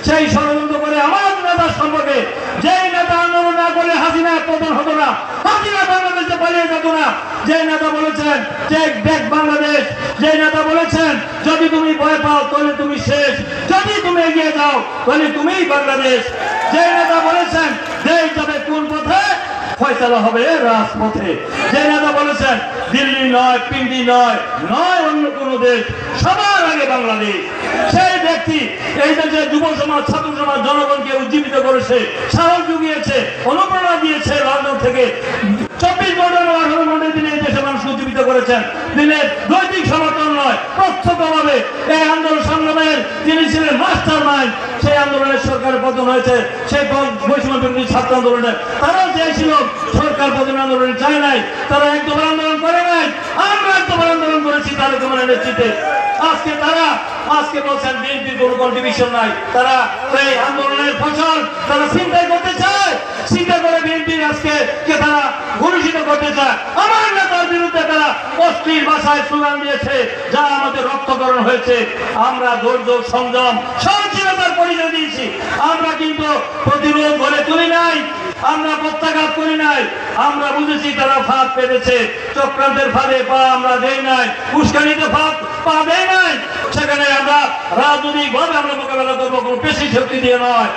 সেই ষড়যন্ত্র করে আমার নেতার সম্পর্কে, যেই নেতা আন্দোলন না করলে হাসিনা পতন হতো না, হাসিনা বাংলাদেশে পালিয়ে যেত না, যে নেতা বলেছেন যে দেখ বাংলাদেশ, যে নেতা বলেছেন যদি তুমি ভয় পাও তাহলে তুমি শেষ, যদি তুমি এগিয়ে যাও তাহলে তুমিই বাংলাদেশ, যে নেতা বলেছেন দেশ যাবে কোন পথে, ফয়সালা হবে রাজপথে, যে নেতা বলেছেন দিল্লি নয়, পিন্ডি নয়, নয় অন্য কোন দেশ, সবার আগে বাংলাদেশ, সেই ব্যক্তি এই দেশে যুব সমাজ, ছাত্র সমাজ, জনগণকে উজ্জীবিত করেছে, সাহস জুগিয়েছে, অনুপ্রেরণা দিয়েছে। লন্ডন থেকে 24 ঘন্টা 18 ঘন্টা তিনি এই দেশে মানুষ উজ্জীবিত করেছেন। দিনের নৈতিক সমর্থন নয়, প্রত্যক্ষভাবে এই আন্দোলন সংগ্রামের তিনি ছিলেন মাস্টার মাইন্ড। সেই আন্দোলনের সরকারের পতন হয়েছে, সেই বৈষম্য বিরোধী ছাত্র আন্দোলনে তারাও চেয়েছিল সরকার পতন আন্দোলনে চায় নাই, তারা একদম আন্দোলন করে নাই, আমরা একদম আন্দোলন করেছি তারেক রহমানের নেতৃত্বে। আজকে বলছেন বিএনপির কোনো কন্ট্রিবিউশন নাই, তারা এই আন্দোলনের ফসল তারা চিন্তাই করতে চায়, চিন্তা করে বিএনপির আজকে তারা ঘোষিত করতে চায়। আমার নেতার বিরুদ্ধে তারা অশ্লীল ভাষায় স্লোগান দিয়েছে, যা আমাদের রক্তকরণ হয়েছে। আমরা ধৈর্য, সংযম, সহনশীলতার পরিচয় দিয়েছি। আমরা কিন্তু প্রতিরোধ গড়ে তুলি নাই, আমরা প্রত্যাঘাত করি নাই। আমরা বুঝেছি তারা ফাঁদ পেতেছে, চক্রান্তের ফাঁদে পা আমরা দেই নাই, উস্কানিতে পা দেই নাই। সেখানে আমরা রাজনৈতিক ভাবে আমরা মোকাবেলা করবো, কোনো পেশি শক্তি দিয়ে নয়।